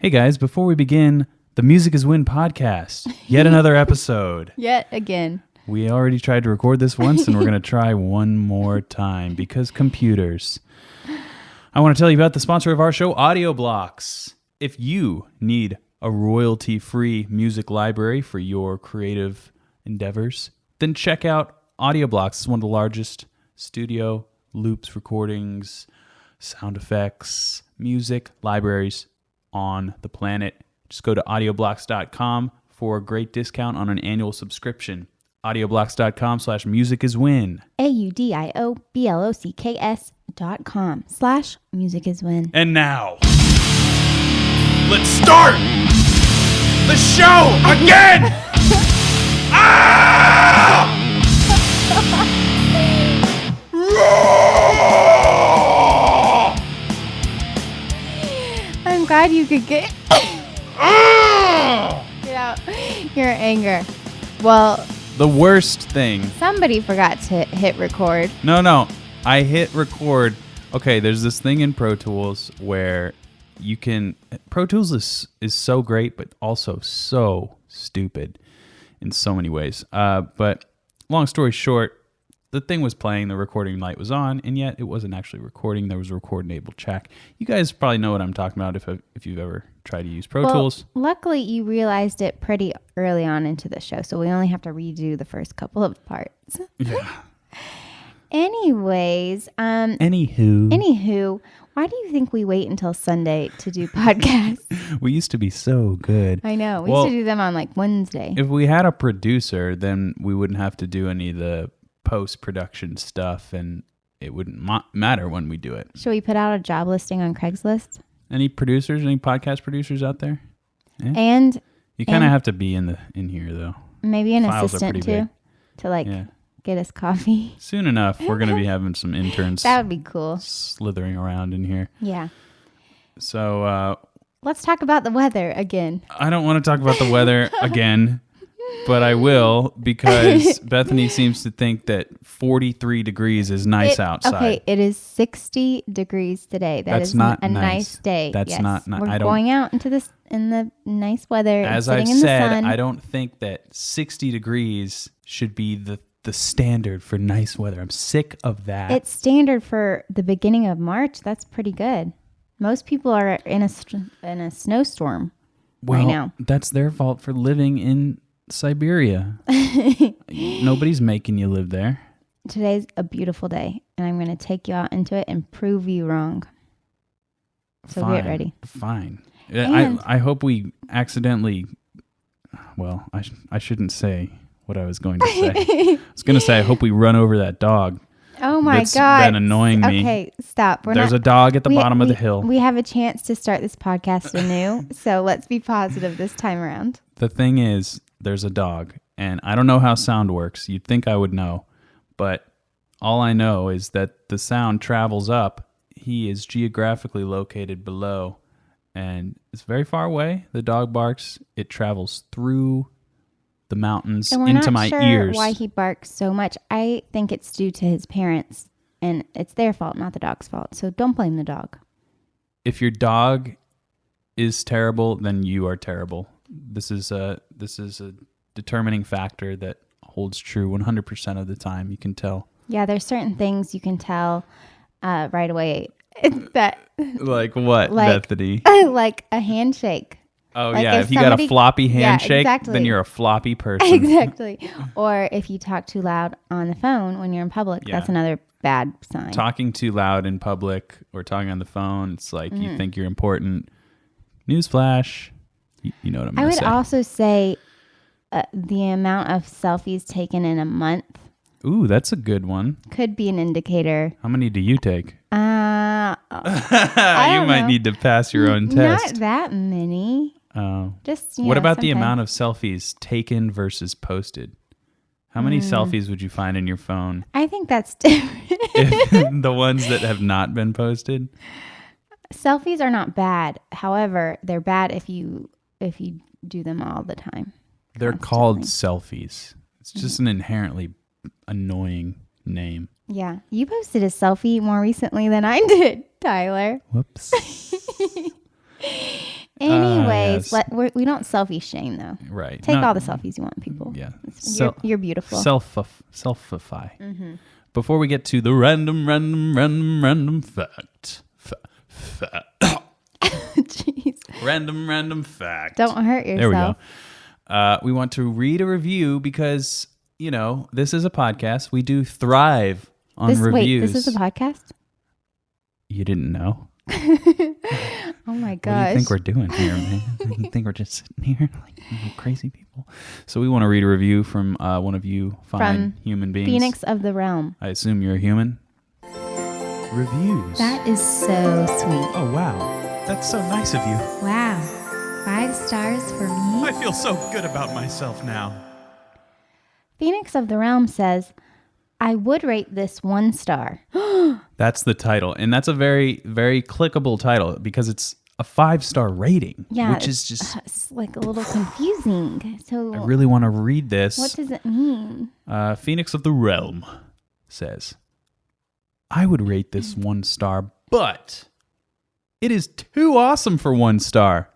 Hey guys, before we begin, the Music is Win podcast, yet another episode. Yet again. We already tried to record this once and we're going to try one more time because computers. I want to tell you about the sponsor of our show, Audio Blocks. If you need a royalty-free music library for your creative endeavors, then check out Audio Blocks. It's one of the largest studio loops, recordings, sound effects, music libraries on the planet. Just go to audioblocks.com for a great discount on an annual subscription. audioblocks.com/musiciswin. AUDIOBLOCKS.com/musiciswin. And now, let's start the show again! Ah! I'm glad you could get out your anger. Well, The worst thing. somebody forgot to hit record. No. I hit record. Okay, there's this thing in Pro Tools where you can... Pro Tools is so great, but also so stupid in so many ways. But long story short, the thing was playing, the recording light was on, and yet it wasn't actually recording. There was a record-enabled track. You guys probably know what I'm talking about if you've ever tried to use Pro Tools. Luckily, you realized it pretty early on into the show, so we only have to redo the first couple of parts. Yeah. Anyways, Anywho, why do you think we wait until Sunday to do podcasts? We used to be so good. I know. We Well, used to do them on like Wednesday. If we had a producer, then we wouldn't have to do any of the post-production stuff, and it wouldn't matter when we do it. Should we put out a job listing on Craigslist? Any podcast producers out there? Yeah. And You kind of have to be in here, though. maybe an Files are assistant pretty too, big. to get us coffee. Soon enough, we're going to be having some interns That would be cool. slithering around in here. Yeah. So Let's talk about the weather again. I don't want to talk about the weather again, but I will because Bethany seems to think that 43 degrees is nice outside. Okay, it is 60 degrees today. That's is not a nice. nice day. That's yes. not. We're I don't. going out into this in the nice weather. As and I've sitting in said, the sun. I don't think that 60 degrees should be the standard for nice weather. I'm sick of that. It's standard for the beginning of March. That's pretty good. Most people are in a snowstorm right now. That's their fault for living in Siberia. Nobody's making you live there. Today's a beautiful day, and I'm going to take you out into it and prove you wrong. So get ready. Fine. And- I hope we accidentally... Well, I shouldn't say what I was going to say. I was going to say I hope we run over that dog. Oh my That's God. been annoying me. Okay, stop. There's a dog at the bottom of the hill. We have a chance to start this podcast anew, so let's be positive this time around. The thing is, there's a dog, and I don't know how sound works. You'd think I would know, but all I know is that the sound travels up. He is geographically located below, and it's very far away. The dog barks. It travels through the mountains And we're into not my sure ears. why he barks so much. I think it's due to his parents, and it's their fault, not the dog's fault. So don't blame the dog. If your dog is terrible, then you are terrible. This is a determining factor that holds true 100% of the time. You can tell. Yeah, there's certain things you can tell right away. That Like what, Like- Bethany? like a handshake. Oh, Like yeah. if If you got a somebody- floppy Yeah, handshake, exactly. then you're a floppy person. Exactly. Or if you talk too loud on the phone when you're in public, Yeah. that's another bad sign. Talking too loud in public or talking on the phone, it's like Mm-hmm. you think you're important. Newsflash. You know what I'm I going would to say. also say the amount of selfies taken in a month Ooh, that's a good one. could be an indicator. How many do you take? You You might need to pass your own test. Not that many. Oh. Just What about the amount of selfies taken versus posted? How many selfies would you find in your phone? I think that's different. If the ones that have not been posted? Selfies are not bad. However, they're bad if you do them all the time. They're Constantly. called selfies. It's just an inherently annoying name. Yeah. You posted a selfie more recently than I did, Tyler. Whoops. Anyways, Yes. we don't selfie shame though. Right. Take No, all the selfies you want, people. Yeah. You're beautiful. Selfify. Before we get to the random fact. Jeez. Random fact. Don't hurt yourself. There we go. We want to read a review because, this is a podcast. We do thrive on reviews. Wait, this is a podcast? You didn't know? Oh my gosh. What do you think we're doing here, man? You think we're just sitting here like crazy people? So we want to read a review from one of you fine human beings. Phoenix of the Realm. I assume you're a human. Reviews. That is so sweet. Oh, wow. That's so nice of you. Wow. 5 stars for me? I feel so good about myself now. Phoenix of the Realm says, I would rate this 1 star. That's the title. And that's a very, very clickable title because it's a 5-star rating. Yeah. Which is just... It's like a little confusing. So I really want to read this. what does it mean? Phoenix of the Realm says, I would rate this 1 star, but it is too awesome for 1 star.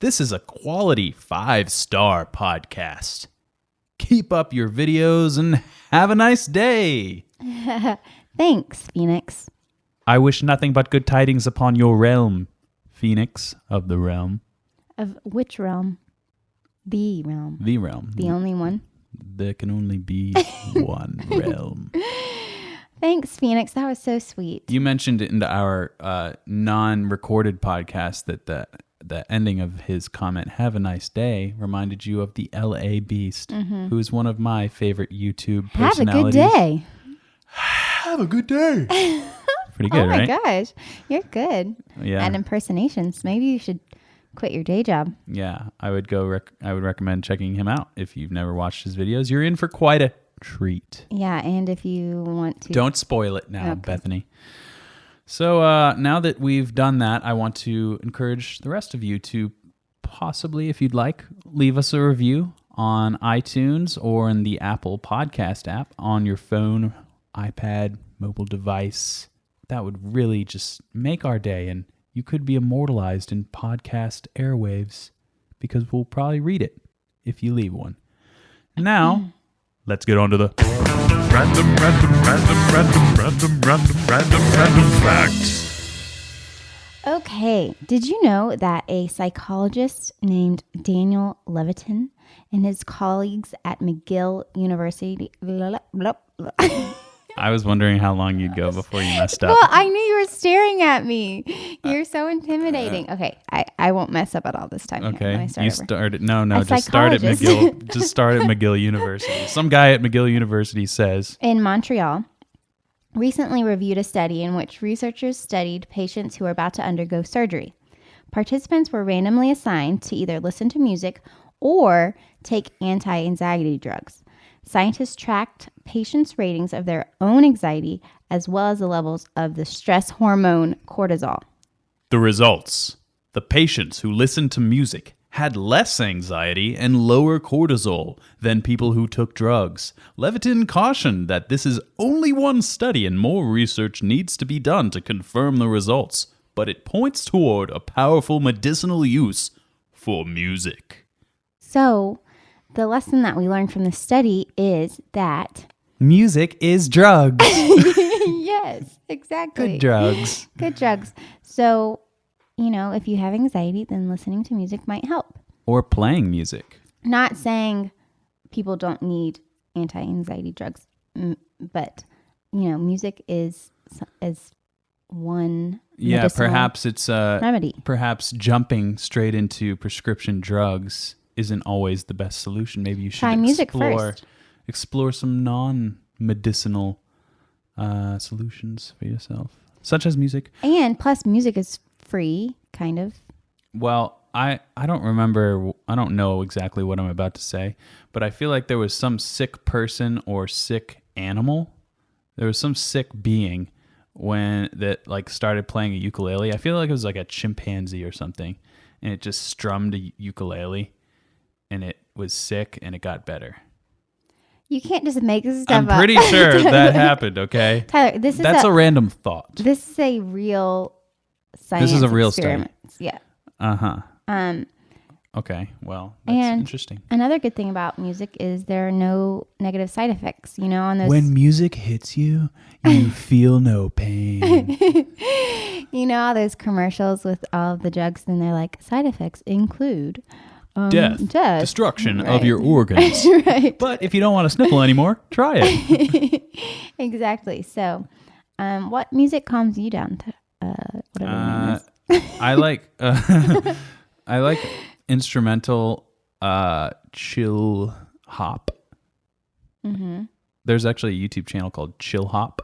This is a quality 5-star podcast. Keep up your videos and have a nice day. Thanks, Phoenix. I wish nothing but good tidings upon your realm, Phoenix of the Realm. Of which realm? The realm. The realm. The only one. There can only be one realm. Thanks, Phoenix. That was so sweet. You mentioned in our non-recorded podcast that the ending of his comment, "Have a nice day," reminded you of the LA Beast, who is one of my favorite YouTube personalities. Have a good day. Have a good day. Pretty good, oh my right? gosh, you're good Yeah. at impersonations. Maybe you should quit your day job. Yeah, I would I would recommend checking him out if you've never watched his videos. You're in for quite a treat. Yeah, and if you want to... Don't spoil it now, Okay. Bethany. So now that we've done that, I want to encourage the rest of you to possibly, if you'd like, leave us a review on iTunes or in the Apple Podcast app on your phone, iPad, mobile device. That would really just make our day, and you could be immortalized in podcast airwaves because we'll probably read it if you leave one. Now, let's get on to the random fact. Okay, did you know that a psychologist named Daniel Levitin and his colleagues at McGill University... I was wondering how long you'd go before you messed up. Well, I knew you were staring at me. You're so intimidating. Okay, I won't mess up at all this time. Okay, Let me start you over. started. No, A just start at psychologist. McGill. Just start at McGill University. Some guy at McGill University says, In Montreal, recently reviewed a study in which researchers studied patients who were about to undergo surgery. Participants were randomly assigned to either listen to music or take anti-anxiety drugs. Scientists tracked patients' ratings of their own anxiety as well as the levels of the stress hormone cortisol. the results. The patients who listened to music had less anxiety and lower cortisol than people who took drugs. Levitin cautioned that this is only one study and more research needs to be done to confirm the results, but it points toward a powerful medicinal use for music. So, the lesson that we learned from the study is that... Music is drugs. Yes, exactly. Good drugs. Good drugs. So, if you have anxiety, then listening to music might help. Or playing music. Not saying people don't need anti-anxiety drugs, but, music is one Yeah, perhaps it's remedy. Perhaps jumping straight into prescription drugs isn't always the best solution. Maybe you should Try music first. Explore some non-medicinal solutions for yourself, such as music. And plus, music is free, kind of. Well, I don't remember. I don't know exactly what I'm about to say, but I feel like there was some sick person or sick animal. There was some sick being that started playing a ukulele. I feel like it was like a chimpanzee or something, and it just strummed a ukulele, and it was sick, and it got better. You can't just make this stuff I'm up. pretty sure that happened, okay? Tyler, That's a random thought. This is a real science This is a real experiment. Yeah. Uh-huh. Okay, well, that's And interesting. Another good thing about music is there are no negative side effects. You know, on those, When music hits you, you feel no pain. you know, all those commercials with all of the drugs, and they're like, side effects include Death, death, destruction of Right. your organs. Right. But if you don't want to sniffle anymore, try it. Exactly. So, what music calms you down? Whatever your name is. I like I like instrumental chill hop. Mm-hmm. There's actually a YouTube channel called Chill Hop.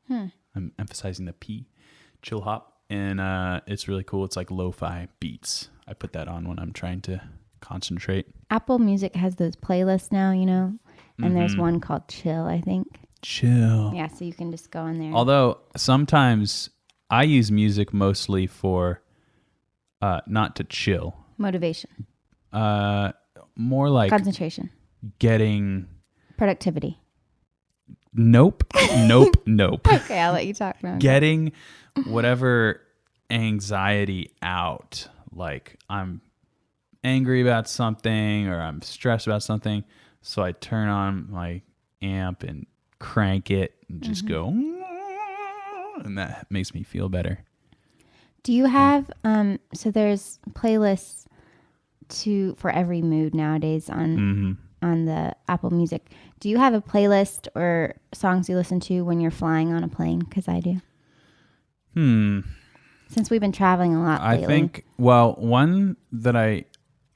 Hmm. I'm emphasizing the P. Chill Hop, and it's really cool. It's like lo-fi beats. I put that on when I'm trying to concentrate. Apple Music has those playlists now, you know, and there's one called Chill, I think. Chill. Yeah, so you can just go in there. Although sometimes I use music mostly for not to chill. Motivation. More like Concentration. getting... Productivity. Nope. Okay, I'll let you talk now. Getting whatever anxiety out. Like I'm angry about something or I'm stressed about something. So I turn on my amp and crank it and just go, and that makes me feel better. Do you have, so there's playlists for every mood nowadays on the Apple Music. Do you have a playlist or songs you listen to when you're flying on a plane? Because I do. Since we've been traveling a lot lately. I think, well, one that I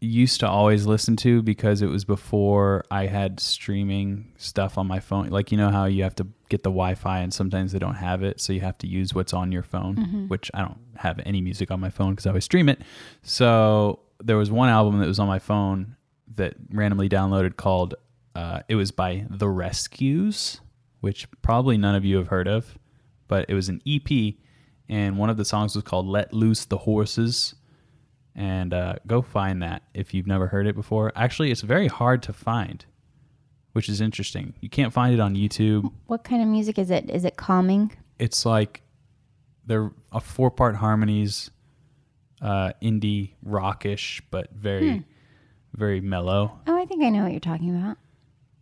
used to always listen to because it was before I had streaming stuff on my phone. Like, you know how you have to get the Wi-Fi and sometimes they don't have it. So you have to use what's on your phone, which I don't have any music on my phone because I always stream it. So there was one album that was on my phone that randomly downloaded called, it was by The Rescues, which probably none of you have heard of, but it was an EP. And one of the songs was called Let Loose the Horses. And go find that if you've never heard it before. Actually, it's very hard to find, which is interesting. You can't find it on YouTube. What kind of music is it? Is it calming? It's like they're a 4-part harmonies, indie rockish, but very, very mellow. Oh, I think I know what you're talking about.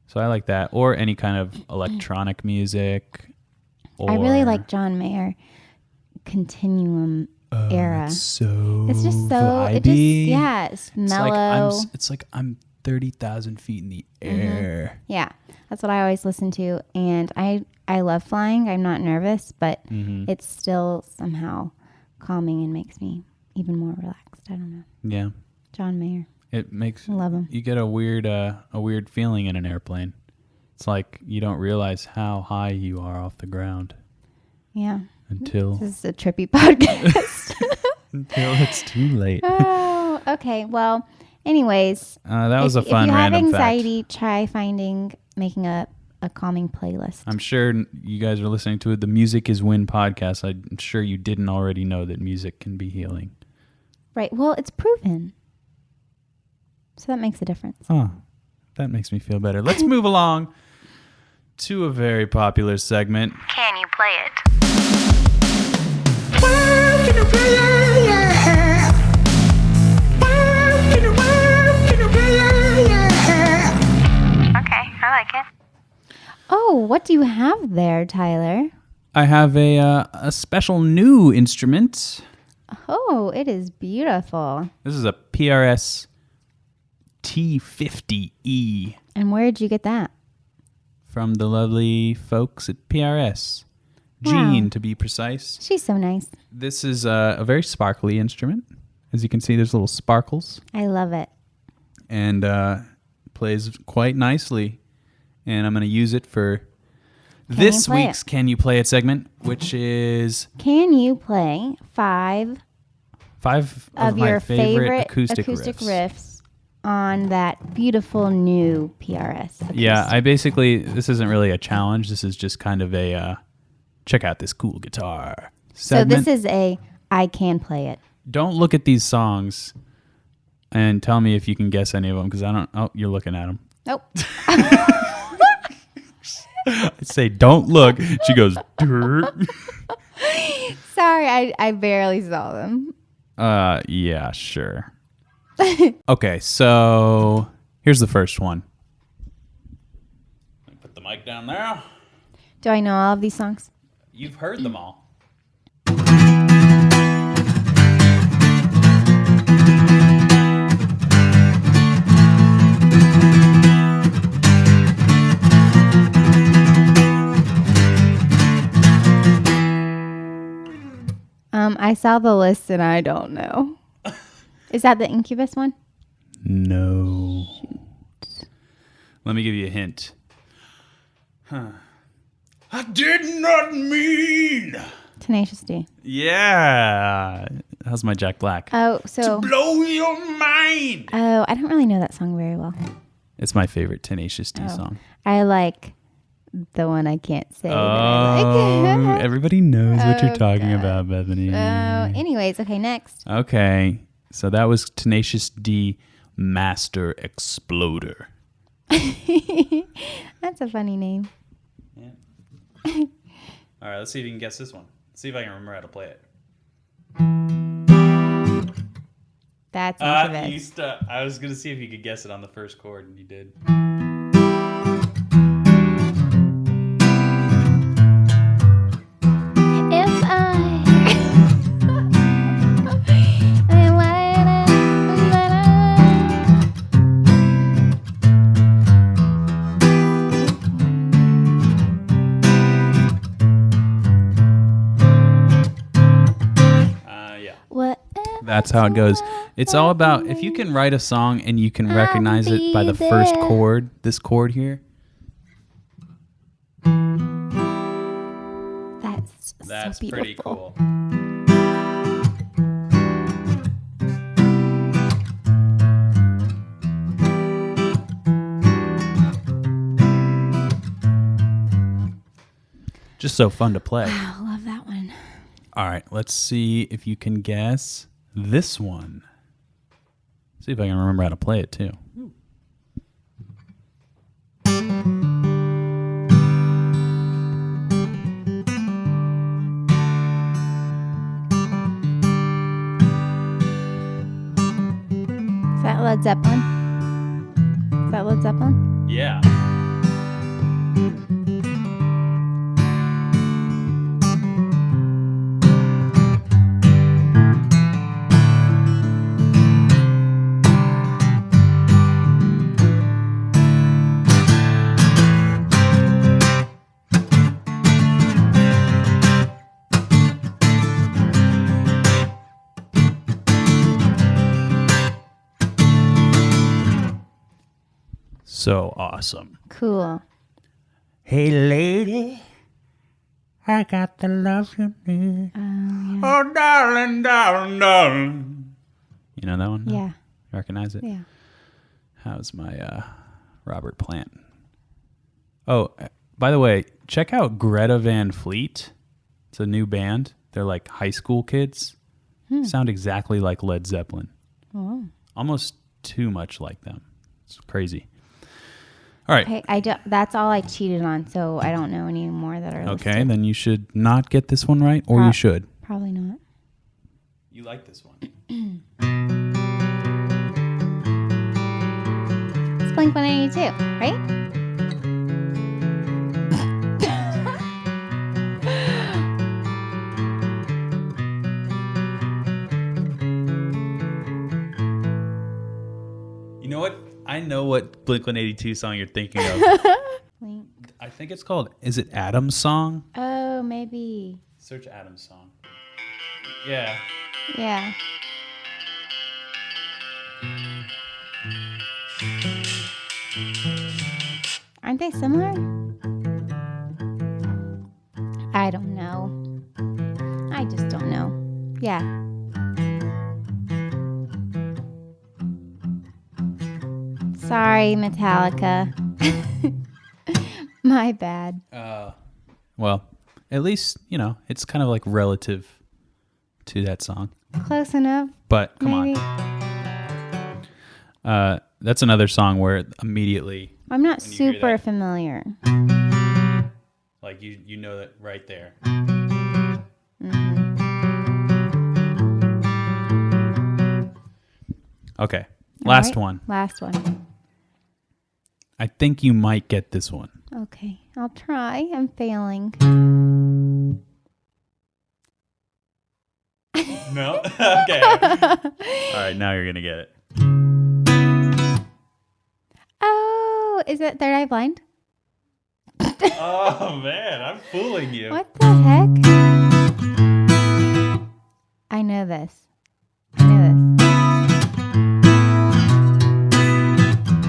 So I like that. Or any kind of electronic music. Or, I really like John Mayer Continuum era. It's so It's just so vibey. It's mellow. It's like I'm 30,000 feet in the air. Yeah, that's what I always listen to, and I love flying. I'm not nervous, but it's still somehow calming and makes me even more relaxed. I don't know. Yeah, John Mayer. it makes I love him. you get a weird feeling in an airplane. It's like you don't realize how high you are off the ground Yeah. until This is a trippy podcast. it's too late. Oh, okay. Well, anyways, That was a fun if you have random anxiety, try making a calming playlist. I'm sure you guys are listening to it. The Music is Win podcast. I'm sure you didn't already know that music can be healing. Right. Well, it's proven. So that makes a difference. Oh, that makes me feel better. Let's move along to a very popular segment. Can you play it? Okay, I like it. Oh, what do you have there, Tyler? I have a special new instrument. Oh, it is beautiful. This is a PRS T50E And where did you get that? from the lovely folks at PRS. Jean, to be precise. She's so nice. This is a very sparkly instrument. As you can see, there's little sparkles. I love it. And plays quite nicely. And I'm going to use it for this You Play week's It? Can You Play It segment, which is Can you play five five of my your favorite acoustic riffs. on that beautiful new PRS? Yeah, acoustic? this isn't really a challenge. This is just kind of a check out this cool guitar So segment. this is I can play it. Don't look at these songs and tell me if you can guess any of them because I don't. Oh, you're looking at them. Nope. I say don't look. She goes, dirt. Sorry, I barely saw them. Yeah, sure. Okay, so here's the first one. Put the mic down there. Do I know all of these songs? You've heard them all. I saw the list and I don't know. Is that the Incubus one? No. Let me give you a hint. I did not mean. Tenacious D. Yeah. How's my Jack Black? Oh, so. Blow your mind. Oh, I don't really know that song very well. It's my favorite Tenacious D song. I like the one I can't say that I like. Everybody knows what you're talking God. about, Bethany. Anyways, okay, next. Okay. So that was Tenacious D Master Exploder. That's a funny name. Yeah. All right, let's see if you can guess this one. See if I can remember how to play it. That's Incubus. You I was going to see if you could guess it on the first chord, and you did. If I... That's how it goes. It's all about if you can write a song and you can recognize it by the first chord, this chord here. That's so beautiful. Pretty cool. Just so fun to play. Wow, I love that one. All right, let's see if you can guess this one. See if I can remember how to play it too. Is that Led Zeppelin? Is that Led Zeppelin? Yeah. So awesome. Cool. Hey, lady, I got the love you need. Oh, darling, darling, darling. You know that one? Yeah. Recognize it? Yeah. How's my Robert Plant? Oh, by the way, check out Greta Van Fleet. It's a new band. They're like high school kids. Sound exactly like Led Zeppelin. Oh. Almost too much like them. It's crazy. All right. Hey, that's all I cheated on, so I don't know any more that are Okay, listed. then you should not get this one right, or you should. Probably not. You like this one. It's Blink-182, right? You know what? I know what Blink-182 song you're thinking of. Blink. I think it's called, is it Adam's Song? Oh, maybe. Search Adam's Song. Yeah. Yeah. Aren't they similar? I don't know. I just don't know. Yeah. Sorry, Metallica. My bad. Well, at least, you know, it's kind of like relative to that song. Close enough. But come Maybe. on. That's another song where immediately, I'm not when you hear super that- familiar. like you know that right there. Okay. All Last right, one. Last one. I think you might get this one. Okay, I'll try. I'm failing. No? Okay. All right, now you're going to get it. Oh, is it Third Eye Blind? Oh, man. I'm fooling you. What the heck? I know this.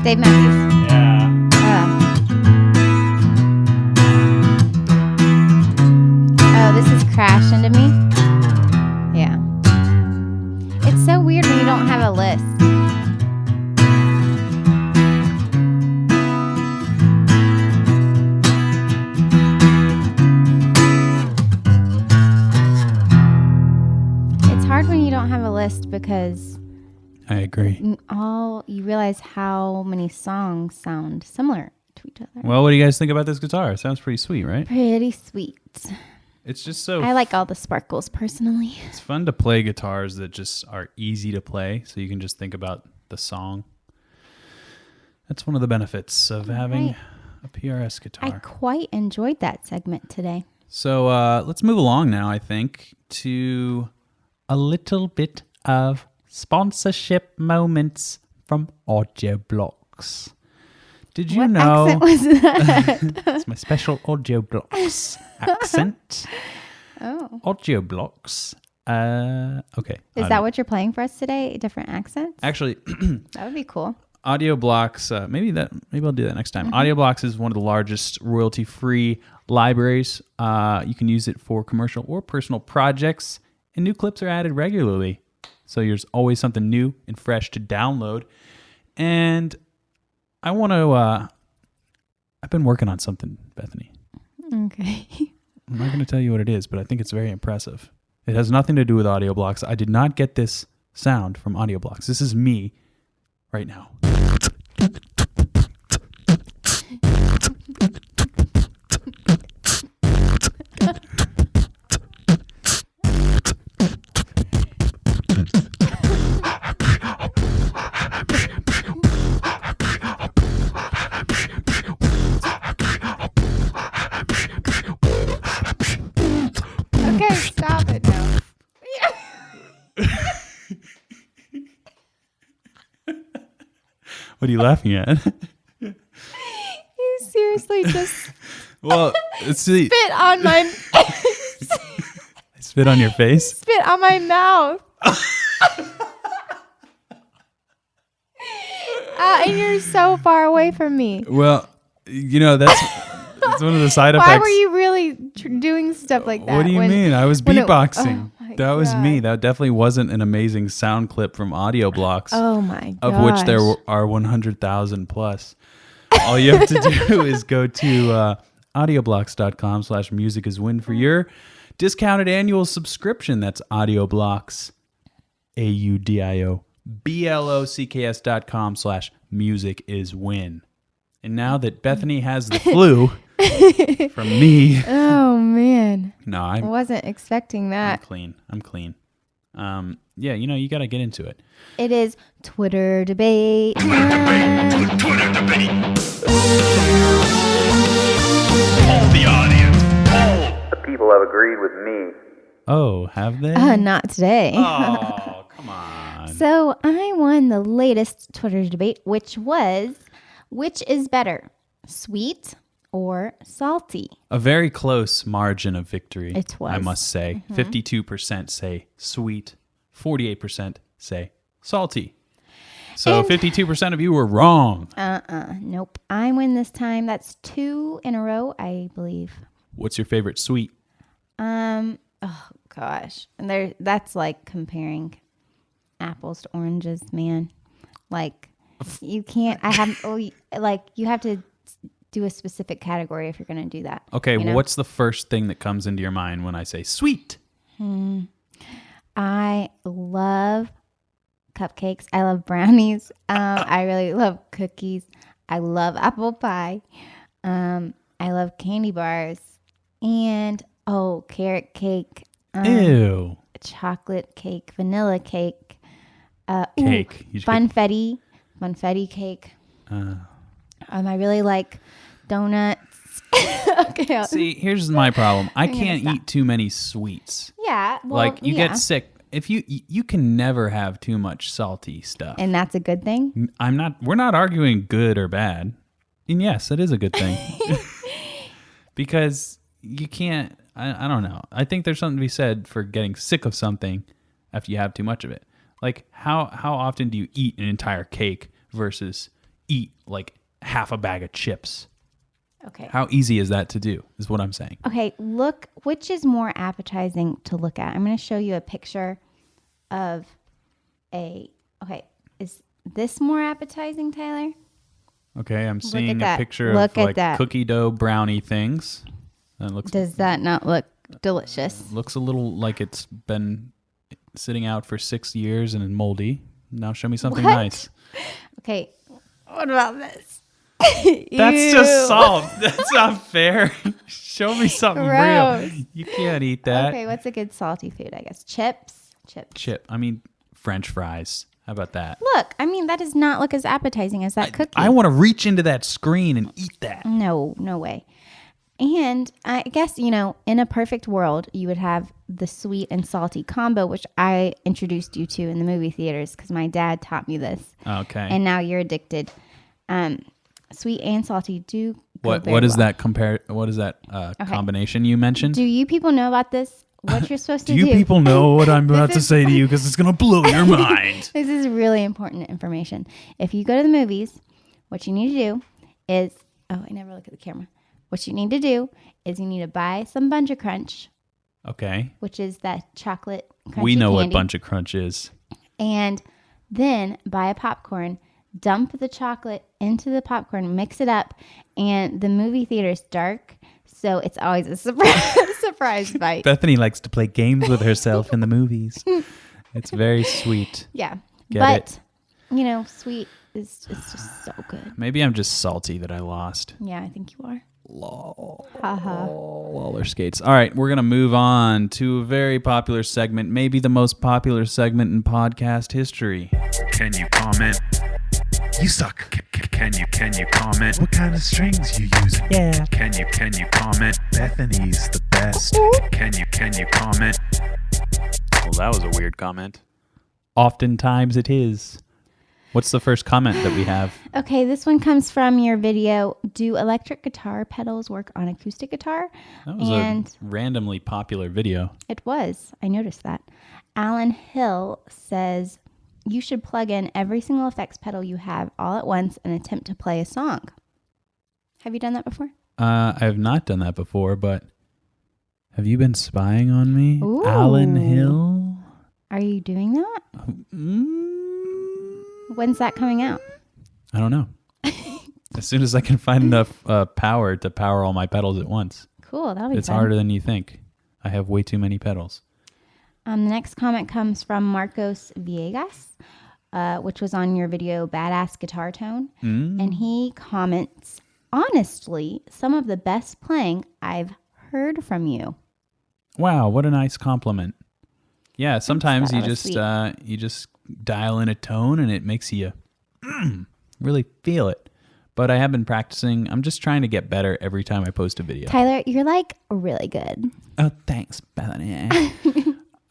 Dave Matthews. Yeah. Oh, this is Crash Into Me. Yeah. It's so weird when you don't have a list. It's hard when you don't have a list because I agree. you realize how many songs sound similar to each other. Well, what do you guys think about this guitar? It sounds pretty sweet, right? Pretty sweet. It's just so... I like all the sparkles personally. It's fun to play guitars that just are easy to play, so you can just think about the song. That's one of the benefits of having a PRS guitar. I quite enjoyed that segment today. So let's move along now, I think, to a little bit of sponsorship moments from Audio Blocks. Did you What know... accent was that? It's my special Audio Blocks accent. Oh. Audio Blocks. Okay. Is that what you're playing for us today? Different accents? Actually... That would be cool. Audio Blocks, maybe I'll do that next time. Audio Blocks is one of the largest royalty-free libraries. You can use it for commercial or personal projects, and new clips are added regularly. So there's always something new and fresh to download. And I want to, I've been working on something, Bethany. Okay. I'm not going to tell you what it is, but I think it's very impressive. It has nothing to do with Audio Blocks. I did not get this sound from Audio Blocks. This is me right now. Okay, stop it now. What are you laughing at? You seriously just Well, let's see. spit on my Spit on your face? spit on my mouth. And you're so far away from me. Well, that's one of the side effects. Why were you really doing stuff like that? What do you mean? I was when it- beatboxing. oh my That was me. God. That definitely wasn't an amazing sound clip from Audio Blocks, Oh my god. of which there are 100,000 plus. All you have to do is go to audioblocks.com/musiciswin for your discounted annual subscription. That's Audioblocks, AUDIOBLOCKS.com/musiciswin. And now that Bethany has the flu from me, Oh man. no, I I'm wasn't expecting that. clean. I'm clean. Yeah, you got to get into it. It is Twitter debate time. Twitter debate. Poll the audience. Poll. The people have agreed with me. Oh, have they? Not today. Oh, come on. So I won the latest Twitter debate, which is better, sweet or salty? A very close margin of victory. It was. I must say. 52% say sweet, 48% say salty. So And- 52% of you were wrong. Nope. I win this time. That's 2 in a row, I believe. What's your favorite sweet? Oh gosh. And that's like comparing apples to oranges, man. Like you can't you have to do a specific category if you're going to do that. Okay, you know? what's the first thing that comes into your mind when I say sweet? I love cupcakes. I love brownies. I really love cookies. I love apple pie. I love candy bars. And, carrot cake. Ew. Chocolate cake. Vanilla cake. Cake. You should funfetti cake. I really like donuts. Okay. See, here's my problem. I I'm gonna can't stop. eat too many sweets. Yeah. Well, Like you get sick. If you can never have too much salty stuff. and that's a good thing. We're not arguing good or bad. And yes, it is a good thing. Because you can't, I don't know. I think there's something to be said for getting sick of something after you have too much of it. Like how often do you eat an entire cake versus eat like half a bag of chips? Okay. How easy is that to do is what I'm saying. Okay, look, which is more appetizing to look at? I'm going to show you a picture of okay, is this more appetizing, Tyler? Okay, I'm seeing a that. picture Look of at like that. cookie dough brownie things. That Does that not look delicious? looks a little like it's been sitting out for 6 years and moldy. Now show me something What? nice. Okay, what about this? That's just Ew. salt. That's not fair. Show me something Gross. real. You can't eat that. Okay, what's a good salty food, I guess? Chips. I mean, French fries. How about that? Look, I mean, that does not look as appetizing as that cookie. I want to reach into that screen and eat that. No way. And I guess, in a perfect world, you would have the sweet and salty combo, which I introduced you to in the movie theaters because my dad taught me this. Okay. And now you're addicted. Sweet and salty do go what very is well. that compare? What is that combination you mentioned? Do you people know about this? What you're supposed to Do do? you people know what I'm about to is- say to you? Because it's going to blow your mind. This is really important information. If you go to the movies, what you need to do is, I never look at the camera. What you need to do is you need to buy some Bunch of Crunch, Okay. which is that chocolate crunchy We know what candy, Bunch of Crunch is. and then buy a popcorn, dump the chocolate into the popcorn, mix it up, and the movie theater is dark, so it's always a surprise bite. Bethany likes to play games with herself in the movies. It's very sweet. Yeah, Get but sweet is just so good. Maybe I'm just salty that I lost. Yeah, I think you are. Roller skates. All right, we're going to move on to a very popular segment, maybe the most popular segment in podcast history. Can you comment? You suck. Can you comment? What kind of strings you using? Yeah. Can you comment? Bethany's the best. Can you comment? Well, that was a weird comment. Oftentimes it is. What's the first comment that we have? Okay, this one comes from your video. Do electric guitar pedals work on acoustic guitar? That was And a randomly popular video. it was. I noticed that. Alan Hill says you should plug in every single effects pedal you have all at once and attempt to play a song. Have you done that before? I have not done that before, but have you been spying on me? Ooh. Alan Hill? Are you doing that? When's that coming out? I don't know. As soon as I can find enough power to power all my pedals at once. Cool, that'll be It's fun. harder than you think. I have way too many pedals. The next comment comes from Marcos Villegas, which was on your video Badass Guitar Tone. And he comments, honestly, some of the best playing I've heard from you. Wow, what a nice compliment. Yeah, sometimes that you was just sweet. you just dial in a tone and it makes you really feel it. But I have been practicing. I'm just trying to get better every time I post a video. Tyler, you're like really good. Oh, thanks, Bethany.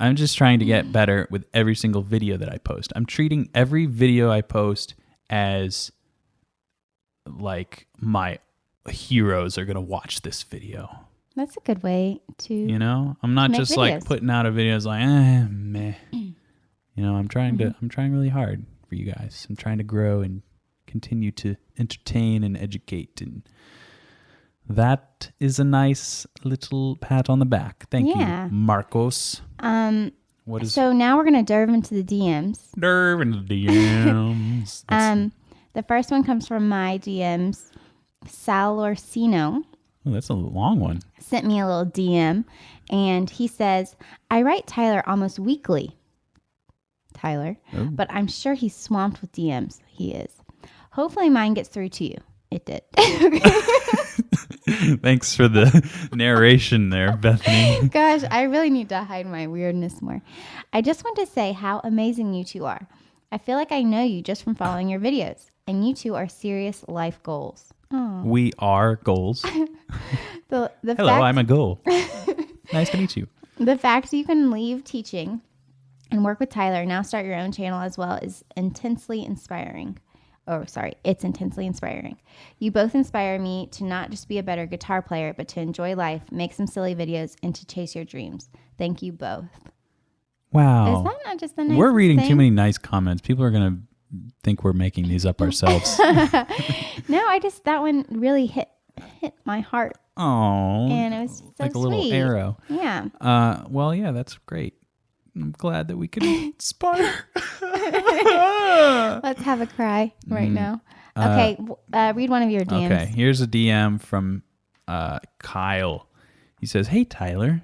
I'm just trying to get better with every single video that I post. I'm treating every video I post as like my heroes are going to watch this video. That's a good way to. You know, I'm not make just like videos. putting out a video as like, meh. You know, I'm trying really hard for you guys. I'm trying to grow and continue to entertain and educate. And that is a nice little pat on the back. Thank Yeah. you, Marcos. What is So now we're gonna dive into the DMs. nerve in the DMs? The first one comes from my DMs. Sal Orsino Oh, that's a long one. sent me a little DM, and he says, "I write Tyler almost weekly." Tyler, but I'm sure he's swamped with DMs. He is. Hopefully mine gets through to you. It did. Thanks for the narration there, Bethany. Gosh, I really need to hide my weirdness more. I just want to say how amazing you two are. I feel like I know you just from following your videos, and you two are serious life goals. Oh. We are goals. The Hello, fact, I'm a goal. Nice to meet you. The fact you can leave teaching and work with Tyler, now start your own channel as well, is intensely inspiring. Oh, sorry, it's intensely inspiring. You both inspire me to not just be a better guitar player, but to enjoy life, make some silly videos, and to chase your dreams. Thank you both. Wow. Is that not just the nicest We're reading thing? too many nice comments. People are going to think we're making these up ourselves. No, that one really hit my heart, Oh, and it was so like a little sweet. arrow. Yeah. Well, yeah, that's great. I'm glad that we could inspire. Let's have a cry right now. Okay, read one of your DMs. Okay, here's a DM from Kyle. He says, "Hey Tyler,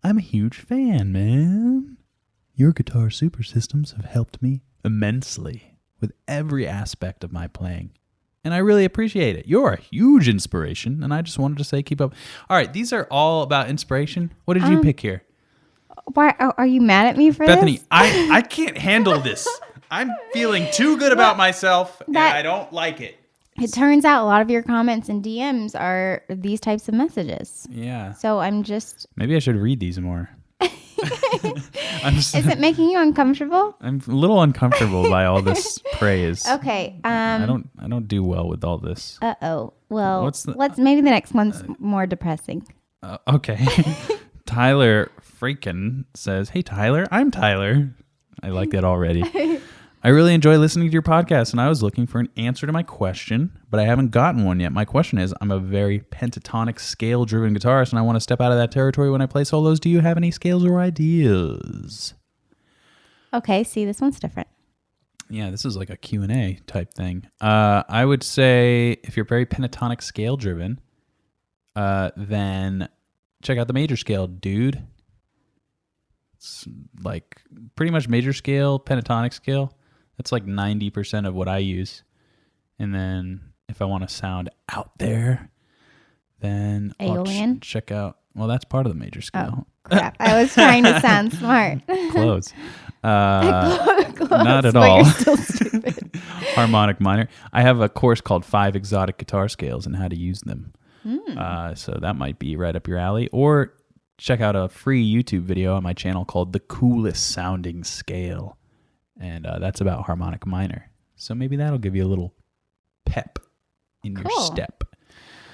I'm a huge fan, man. Your guitar super systems have helped me immensely with every aspect of my playing. And I really appreciate it. You're a huge inspiration, and I just wanted to say keep up." All right, these are all about inspiration. What did you pick here? Why are you mad at me for Bethany, this? I can't handle this. I'm feeling too good about myself, and I don't like it. It turns out a lot of your comments and DMs are these types of messages. Yeah. So I'm just... Maybe I should read these more. Is it making you uncomfortable? I'm a little uncomfortable by all this praise. Okay. I don't do well with all this. Uh-oh. Well, What's the- maybe the next one's more depressing. Okay. Tyler Freakin says, "Hey Tyler, I'm Tyler." I like that already. "I really enjoy listening to your podcast, and I was looking for an answer to my question, but I haven't gotten one yet. My question is, I'm a very pentatonic scale-driven guitarist, and I want to step out of that territory when I play solos. Do you have any scales or ideas?" Okay, see, this one's different. Yeah, this is like a Q&A type thing. I would say if you're very pentatonic scale-driven, then check out the major scale, dude. It's like pretty much major scale, pentatonic scale. That's like 90% of what I use. And then if I want to sound out there, then Aeolian? I'll check out. Well, that's part of the major scale. Crap, I was trying to sound smart. Close. Close, Not at but all. You're still stupid. Harmonic minor. I have a course called 5 Exotic Guitar Scales and how to use them. So that might be right up your alley. Or check out a free YouTube video on my channel called The Coolest Sounding Scale. And that's about harmonic minor. So maybe that'll give you a little pep in your step.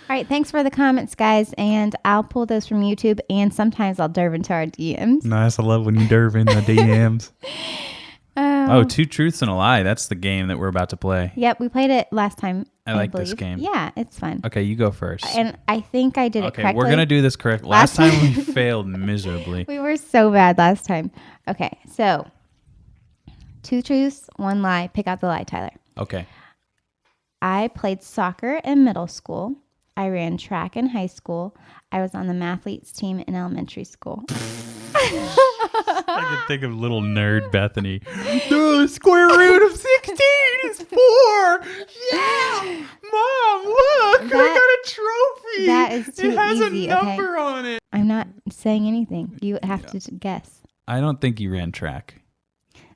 All right, thanks for the comments, guys. And I'll pull those from YouTube, and sometimes I'll dive into our DMs. Nice. I love when you dive in the DMs. Oh, Two Truths and a Lie. That's the game that we're about to play. Yep, we played it last time. I like this game. Yeah, it's fun. Okay, you go first. And I think I did it Okay, correctly. we're going to do this correct. Last time we failed miserably. We were so bad last time. Okay, so 2 truths, 1 lie. Pick out the lie, Tyler. Okay. I played soccer in middle school. I ran track in high school. I was on the mathletes team in elementary school. I can think of little nerd Bethany. The square root of 16 is 4. Yeah. Mom, look. I got a trophy. That is too It has easy, a number on it. I'm not saying anything. You have to guess. I don't think you ran track.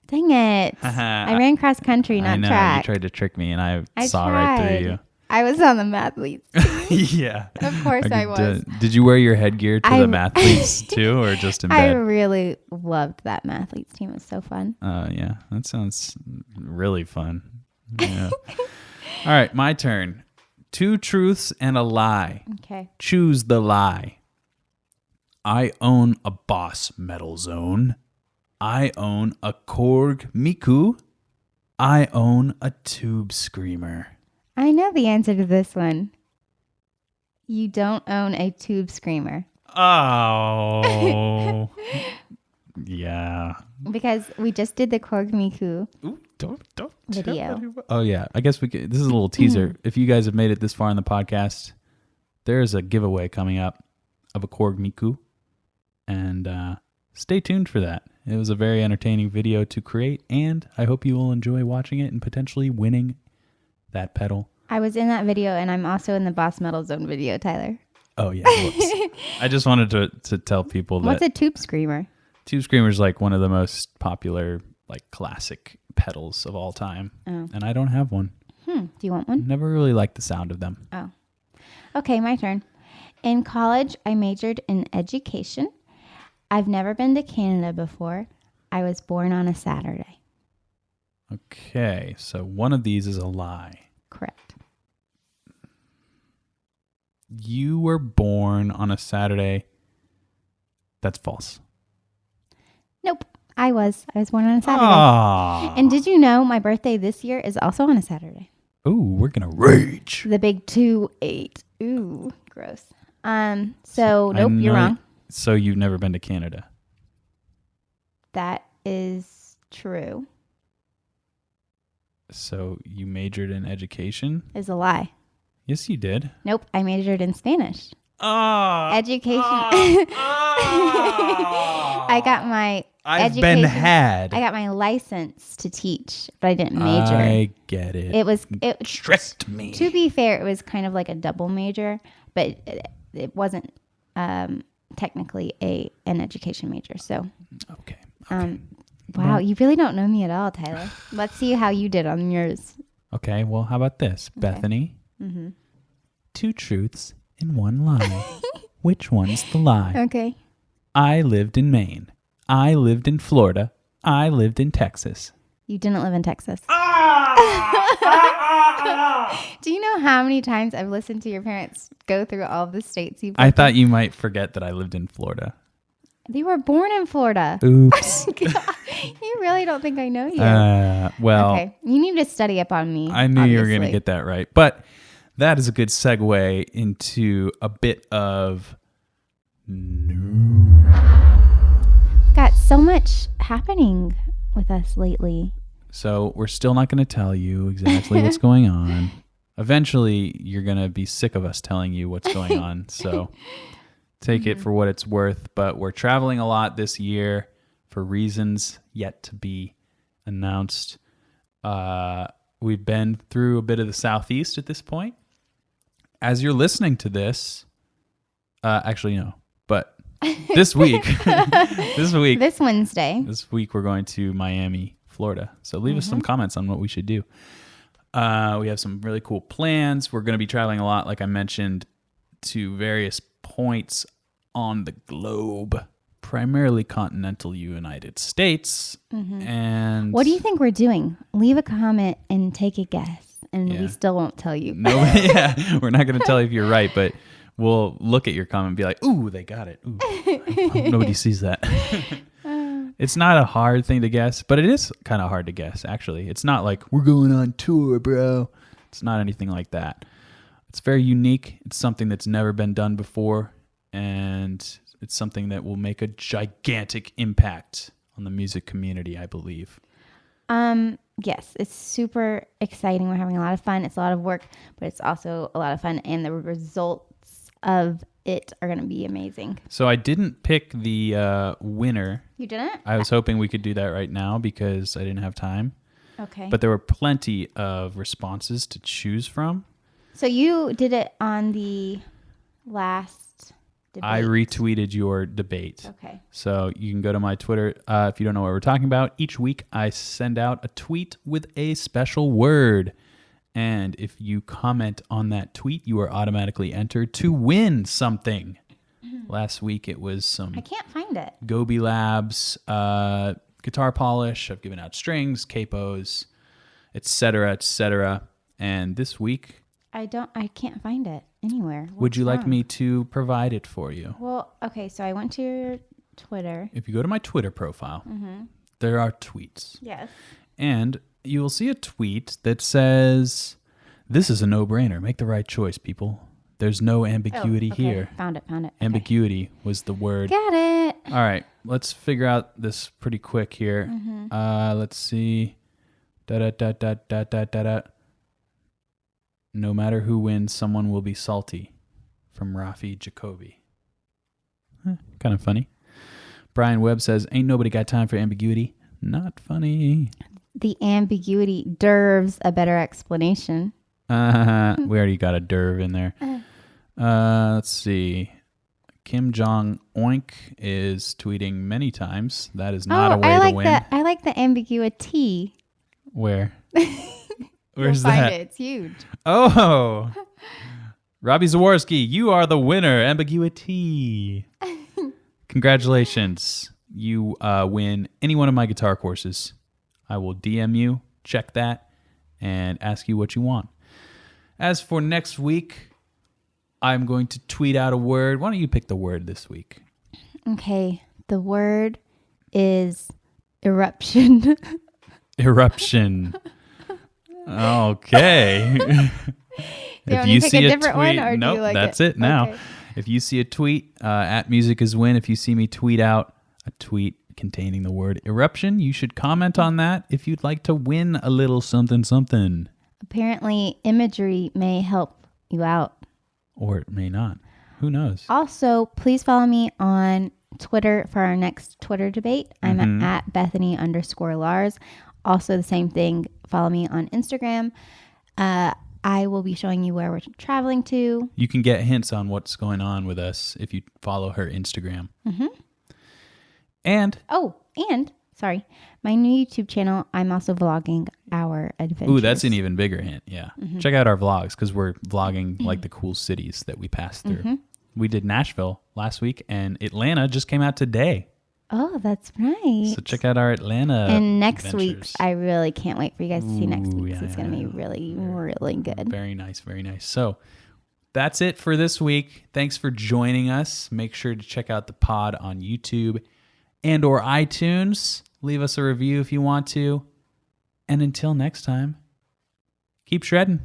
Dang it. I ran cross country, not I know. track. You tried to trick me, and I saw tried. right through you. I was on the mathletes. Yeah. Of course I was. Did you wear your headgear to the mathletes too, or just in I bed? really loved that mathletes team. It was so fun. Yeah. That sounds really fun. Yeah. All right, my turn. 2 truths and a lie. Okay. Choose the lie. I own a Boss Metal Zone. I own a Korg Miku. I own a Tube Screamer. I know the answer to this one. You don't own a tube screamer. Oh. Yeah. Because we just did the Korg Miku Ooh, don't video. Oh yeah, I guess we could. This is a little teaser. If you guys have made it this far in the podcast, there is a giveaway coming up of a Korg Miku, and stay tuned for that. It was a very entertaining video to create, and I hope you will enjoy watching it and potentially winning that pedal. I was in that video, and I'm also in the Boss Metal Zone video, Tyler. Oh yeah, whoops. I just wanted to tell people that What's a tube screamer? Tube Screamer is like one of the most popular, like classic pedals of all time. Oh. And I don't have one. Do you want one? Never really liked the sound of them. Oh. Okay, my turn. In college, I majored in education. I've never been to Canada before. I was born on a Saturday. Okay, so one of these is a lie. Correct. You were born on a Saturday. That's false. Nope. I was born on a Saturday. Ah. And did you know my birthday this year is also on a Saturday? Ooh, we're going to rage. The big 2-8. Ooh, gross. So I nope, you're know- wrong. So you've never been to Canada. That is true. So you majored in education? Is a lie. Yes, you did. Nope, I majored in Spanish. Ah. Education. I got my I've education. been had. I got my license to teach, but I didn't major. I get it. It Tricked me. To be fair, it was kind of like a double major, but it wasn't technically an education major. So, Okay. wow, you really don't know me at all, Tyler. Let's see how you did on yours. Okay, well, how about this? Bethany, Mm-hmm. 2 truths and 1 lie. Which one's the lie? Okay. I lived in Maine. I lived in Florida. I lived in Texas. You didn't live in Texas. Do you know how many times I've listened to your parents go through all of the states you've I lived thought you might forget that I lived in Florida. in? You were born in Florida. Oops. You really don't think I know you. Well, Okay. You need to study up on me. I knew you were going to obviously. get that right. But that is a good segue into a bit of news. Got so much happening with us lately. So we're still not going to tell you exactly what's going on. Eventually, you're going to be sick of us telling you what's going on. So take it for what it's worth. But we're traveling a lot this year for reasons yet to be announced. We've been through a bit of the Southeast at this point. As you're listening to this, actually, no, but this week, this week we're going to Miami, Florida. So leave us some comments on what we should do. We have some really cool plans. We're going to be traveling a lot, like I mentioned, to various points on the globe, primarily continental United States. And What do you think we're doing? Leave a comment and take a guess, and Yeah. we still won't tell you. No, yeah, we're not going to tell you if you're right, but we'll look at your comment and be like, ooh, they got it. Ooh, I hope nobody sees that. It's not a hard thing to guess, but it is kind of hard to guess, actually. It's not like, we're going on tour, bro. It's not anything like that. It's very unique. It's something that's never been done before, and it's something that will make a gigantic impact on the music community, I believe. Yes, it's super exciting. We're having a lot of fun. It's a lot of work, but it's also a lot of fun, and the results of it are going to be amazing. So I didn't pick the winner. You didn't? I was hoping we could do that right now because I didn't have time. Okay. But there were plenty of responses to choose from. So you did it on the last debate. I retweeted your debate. Okay. So you can go to my Twitter. If you don't know what we're talking about, each week I send out a tweet with a special word. And if you comment on that tweet, you are automatically entered to win something. Last week it was some I can't find it. Gobi Labs, guitar polish. I've given out strings, capos, etc., etc. And this week, I can't find it anywhere. would you What's like wrong? me to provide it for you? Well, okay, so I went to your Twitter. If you go to my Twitter profile, there are tweets. Yes. And you will see a tweet that says, "This is a no-brainer. Make the right choice, people. There's no ambiguity okay. here." Found it. Okay. Ambiguity was the word. Got it. All right, let's figure out this pretty quick here. Let's see. Da-da-da-da-da-da-da. No matter who wins, someone will be salty. From Rafi Jacoby. Kind of funny. Brian Webb says, "Ain't nobody got time for ambiguity." Not funny. The ambiguity deserves a better explanation. We already got a derv in there. Let's see. Kim Jong Oink is tweeting many times. That is not a way I like to win. that. I like the ambiguity. Where? You'll Where's find that? it. It's huge. Oh, Robbie Zaworski, you are the winner. Ambiguity. Congratulations. You win any one of my guitar courses. I will DM you, check that, and ask you what you want. As for next week, I'm going to tweet out a word. Why don't you pick the word this week? Okay. The word is eruption. Eruption. Okay. Do you want me to pick a different one, or do nope, you like that's it? it now. Okay. If you see a tweet at Music Is Win, if you see me tweet out a tweet containing the word eruption, you should comment on that if you'd like to win a little something something. Apparently, imagery may help you out. Or it may not. Who knows? Also, please follow me on Twitter for our next Twitter debate. I'm at Bethany_Lars. Also, the same thing. Follow me on Instagram. I will be showing you where we're traveling to. You can get hints on what's going on with us if you follow her Instagram. Mm-hmm. And sorry, my new YouTube channel, I'm also vlogging our adventures. ooh, that's an even bigger hint. Yeah. Check out our vlogs because we're vlogging like the cool cities that we pass through. We did Nashville last week and Atlanta just came out today. Oh, that's right. So check out our Atlanta And next adventures. week's, I really can't wait for you guys to see next Ooh, week's. yeah, It's going to be really, really good. Very nice, very nice. So that's it for this week. Thanks for joining us. Make sure to check out the pod on YouTube and or iTunes. Leave us a review if you want to. And until next time, keep shredding.